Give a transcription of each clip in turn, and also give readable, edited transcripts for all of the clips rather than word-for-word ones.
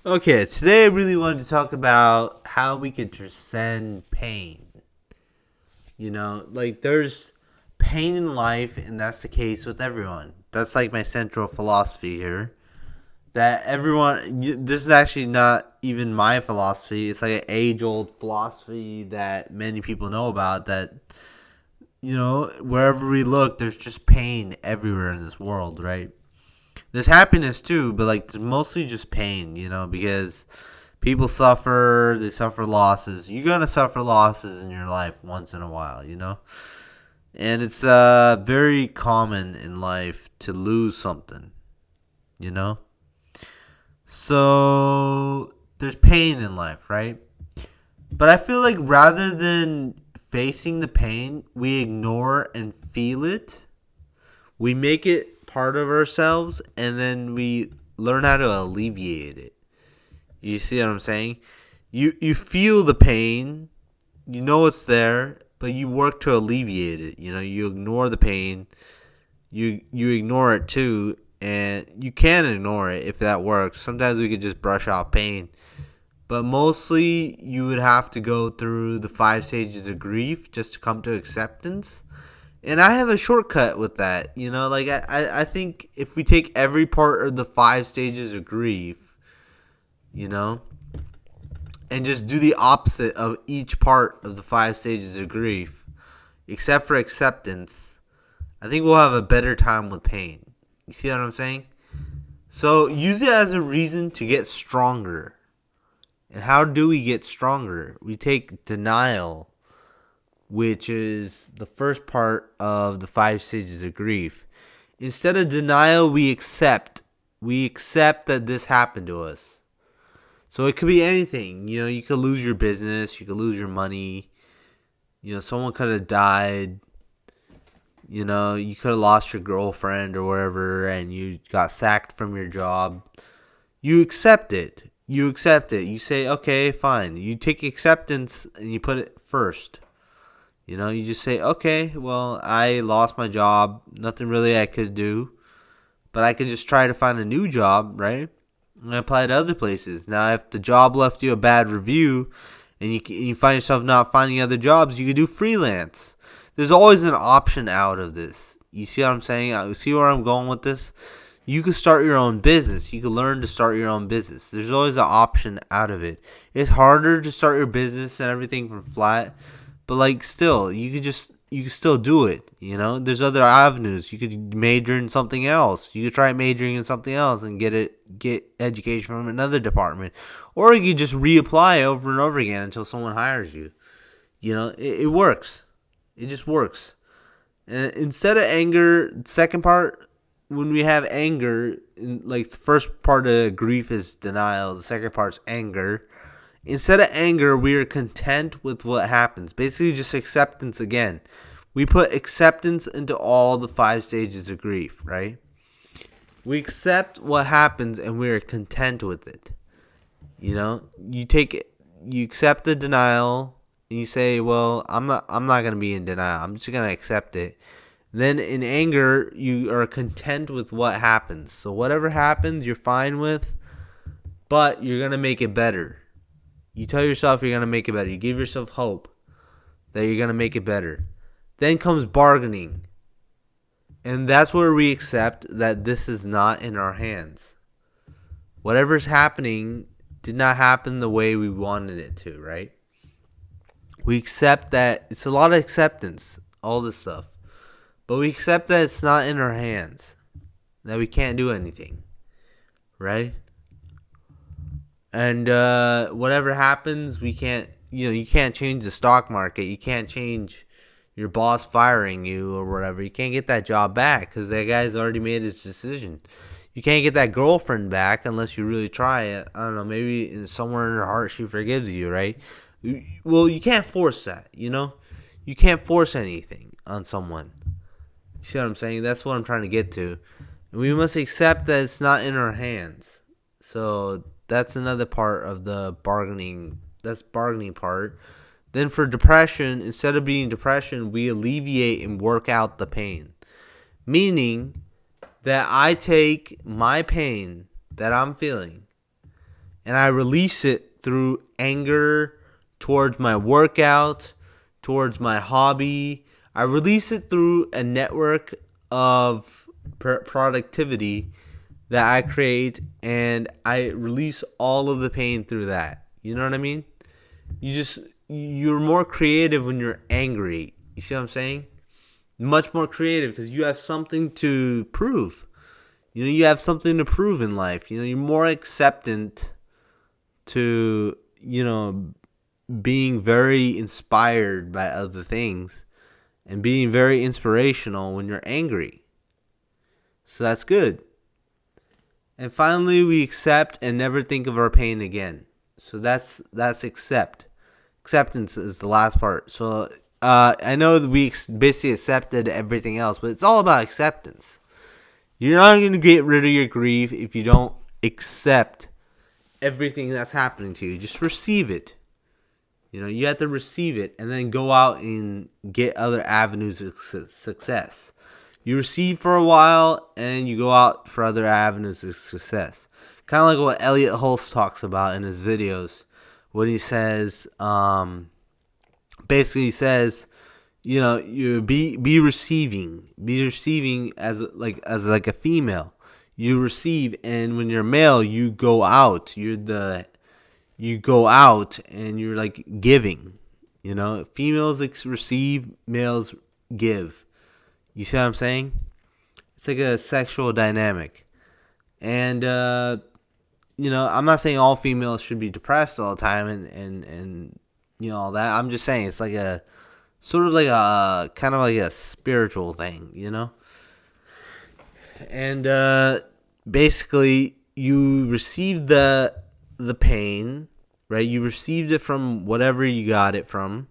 Okay, today I really wanted to talk about how we can transcend pain. There's pain in life, and that's the case with everyone. That's like my central philosophy here. That this is actually not even my philosophy. It's like an age old philosophy that many people know about. That, wherever we look, there's just pain everywhere in this world, right? There's happiness too, but like, there's mostly just pain, because people suffer, they suffer losses. You're gonna suffer losses in your life once in a while. And it's very common in life to lose something, you know? So there's pain in life, right? But I feel like rather than facing the pain, we ignore and feel it. We make it part of ourselves, and then we learn how to alleviate it. You see what I'm saying? You feel the pain, you know it's there, but you work to alleviate it. You ignore the pain, you ignore it too, and you can ignore it if that works. Sometimes we could just brush off pain, but mostly you would have to go through the 5 stages of grief just to come to acceptance. And I have a shortcut with that. I think if we take every part of the 5 stages of grief, you know, and just do the opposite of each part of the 5 stages of grief, except for acceptance, I think we'll have a better time with pain. You see what I'm saying? So use it as a reason to get stronger. And how do we get stronger? We take denial, which is the first part of the 5 stages of grief. Instead of denial, we accept. We accept that this happened to us. So it could be anything. You could lose your business, you could lose your money. Someone could have died. You could have lost your girlfriend or whatever, and you got sacked from your job. You accept it. You accept it. You say, okay, fine. You take acceptance and you put it first. You just say, okay, well, I lost my job. Nothing really I could do. But I could just try to find a new job, right? And apply to other places. Now, if the job left you a bad review and you find yourself not finding other jobs, you could do freelance. There's always an option out of this. You see what I'm saying? You see where I'm going with this? You could start your own business. You could learn to start your own business. There's always an option out of it. It's harder to start your business and everything from flat, but like still, you could still do it. There's other avenues. You could major in something else. You could try majoring in something else and get education from another department, or you could just reapply over and over again until someone hires you. It works. It just works. And instead of anger, second part, when we have anger, like the first part of grief is denial, the second part's anger. Instead of anger, we are content with what happens. Basically, just acceptance again. We put acceptance into all the 5 stages of grief, right? We accept what happens and we are content with it. You take it, you accept the denial, and you say, "Well, I'm not going to be in denial. I'm just going to accept it." Then in anger, you are content with what happens. So whatever happens, you're fine with, but you're going to make it better. You tell yourself you're going to make it better. You give yourself hope that you're going to make it better. Then comes bargaining. And that's where we accept that this is not in our hands. Whatever's happening did not happen the way we wanted it to, right? We accept that it's a lot of acceptance, all this stuff. But we accept that it's not in our hands, that we can't do anything, right? And whatever happens, we can't, you can't change the stock market. You can't change your boss firing you or whatever. You can't get that job back because that guy's already made his decision. You can't get that girlfriend back unless you really try it. I don't know, maybe somewhere in her heart she forgives you, right? Well, you can't force that, You can't force anything on someone. You see what I'm saying? That's what I'm trying to get to. And we must accept that it's not in our hands. So that's another part of the bargaining. That's bargaining part. Then for depression, instead of being depression, we alleviate and work out the pain. Meaning that I take my pain that I'm feeling and I release it through anger towards my workout, towards my hobby. I release it through a network of productivity that I create, and I release all of the pain through that. You know what I mean? You're more creative when you're angry. You see what I'm saying? Much more creative because you have something to prove. You have something to prove in life. You're more acceptant to, being very inspired by other things and being very inspirational when you're angry. So that's good. And finally, we accept and never think of our pain again. So that's accept. Acceptance is the last part. So I know that we basically accepted everything else, but it's all about acceptance. You're not going to get rid of your grief if you don't accept everything that's happening to you. Just receive it. You have to receive it and then go out and get other avenues of success. You receive for a while and you go out for other avenues of success. Kind of like what Elliot Hulse talks about in his videos when he says, basically he says, you be receiving as a female. You receive, and when you're male, you go out. You go out and you're like giving. Females receive, males give. You see what I'm saying? It's like a sexual dynamic. And I'm not saying all females should be depressed all the time and all that. I'm just saying it's like a sort of like a kind of like a spiritual thing, And basically you receive the pain, right? You received it from whatever you got it from,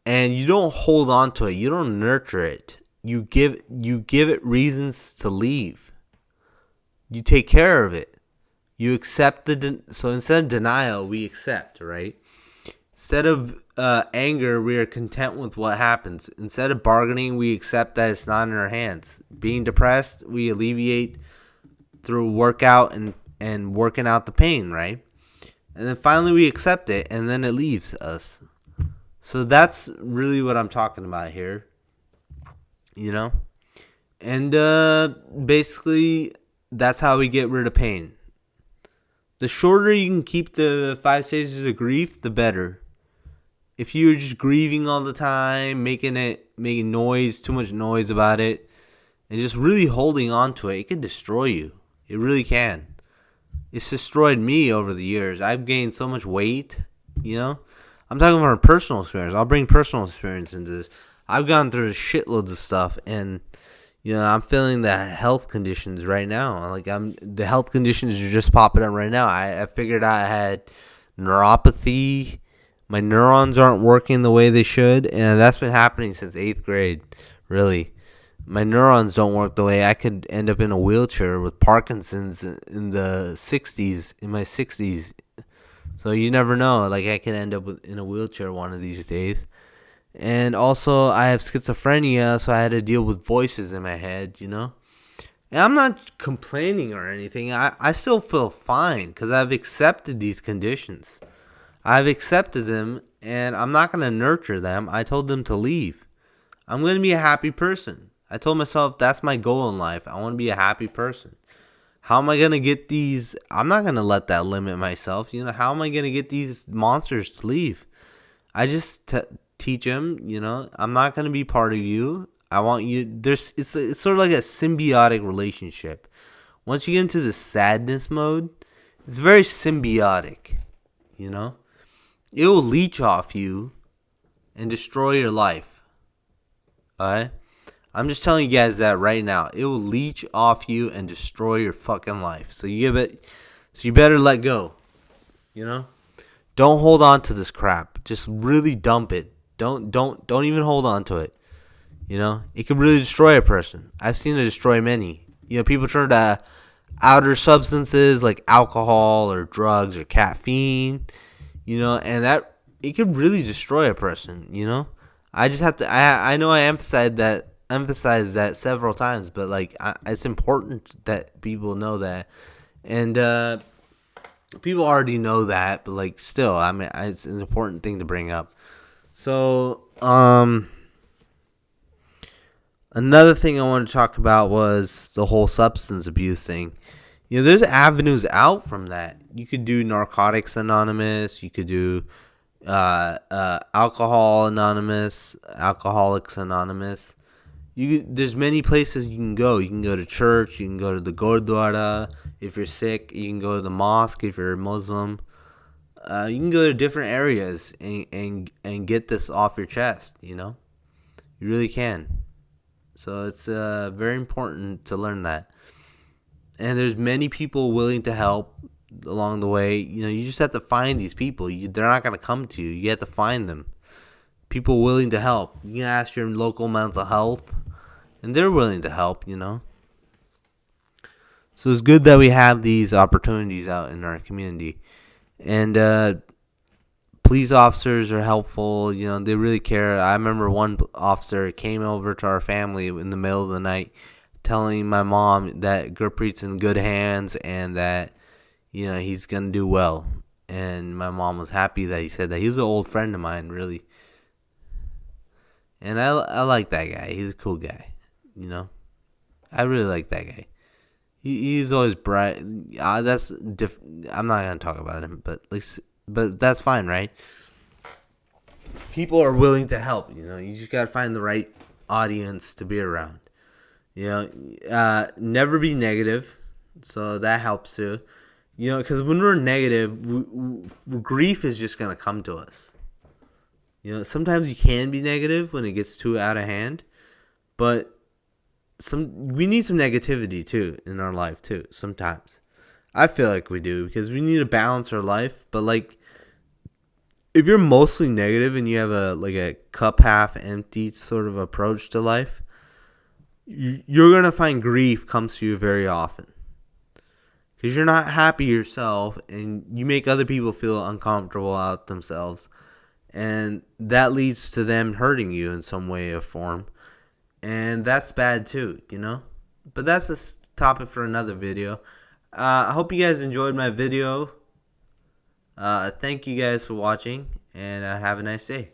and you don't hold on to it. You don't nurture it. You give it reasons to leave. You take care of it. You accept so instead of denial, we accept, right? Instead of anger, we are content with what happens. Instead of bargaining, we accept that it's not in our hands. Being depressed, we alleviate through workout and working out the pain, right? And then finally we accept it, and then it leaves us. So that's really what I'm talking about here, And basically, that's how we get rid of pain. The shorter you can keep the 5 stages of grief, the better. If you're just grieving all the time, making noise, too much noise about it, and just really holding on to it, it can destroy you. It really can. It's destroyed me over the years. I've gained so much weight, I'm talking about a personal experience. I'll bring personal experience into this. I've gone through shitloads of stuff, and I'm feeling the health conditions right now. The health conditions are just popping up right now. I figured out I had neuropathy. My neurons aren't working the way they should, and that's been happening since 8th grade, really. My neurons don't work the way. I could end up in a wheelchair with Parkinson's in my 60s. So you never know. I could end up in a wheelchair one of these days. And also, I have schizophrenia, so I had to deal with voices in my head, And I'm not complaining or anything. I still feel fine because I've accepted these conditions. I've accepted them, and I'm not going to nurture them. I told them to leave. I'm going to be a happy person. I told myself that's my goal in life. I want to be a happy person. How am I going to get these? I'm not going to let that limit myself. How am I going to get these monsters to leave? I just teach them, I'm not going to be part of you. I want you. It's sort of like a symbiotic relationship. Once you get into the sadness mode, it's very symbiotic, It will leech off you and destroy your life. Alright? I'm just telling you guys that right now. It will leech off you and destroy your fucking life. So you better let go. Don't hold on to this crap. Just really dump it. Don't even hold on to it. It can really destroy a person. I've seen it destroy many. People turn to outer substances like alcohol or drugs or caffeine, and that it could really destroy a person, I just have to I know I emphasize that several times, but it's important that people know that. And People already know that, but like still, I mean, it's an important thing to bring up. So, another thing I want to talk about was the whole substance abuse thing. There's avenues out from that. You could do Narcotics Anonymous. You could do Alcohol Anonymous, Alcoholics Anonymous. There's many places you can go. You can go to church. You can go to the Gurdwara if you're sick. You can go to the mosque if you're a Muslim. You can go to different areas and get this off your chest. You really can. So it's very important to learn that. And there's many people willing to help along the way. You just have to find these people. They're not going to come to you. You have to find them. People willing to help. You can ask your local mental health, and they're willing to help, So it's good that we have these opportunities out in our community. And police officers are helpful. They really care. I remember one officer came over to our family in the middle of the night telling my mom that Gurpreet's in good hands and that, he's going to do well. And my mom was happy that he said that. He was an old friend of mine, really. And I like that guy. He's a cool guy, I really like that guy. He's always bright. That's I'm not going to talk about him, but that's fine, right? People are willing to help, You just got to find the right audience to be around. Never be negative, so that helps too. Because when we're negative, grief is just gonna come to us. Sometimes you can be negative when it gets too out of hand, but we need some negativity too in our life too. Sometimes, I feel like we do because we need to balance our life. But like, if you're mostly negative and you have a cup half empty sort of approach to life, you're going to find grief comes to you very often because you're not happy yourself and you make other people feel uncomfortable about themselves, and that leads to them hurting you in some way or form, and that's bad too, but that's a topic for another video. I hope you guys enjoyed my video. Thank you guys for watching, and have a nice day.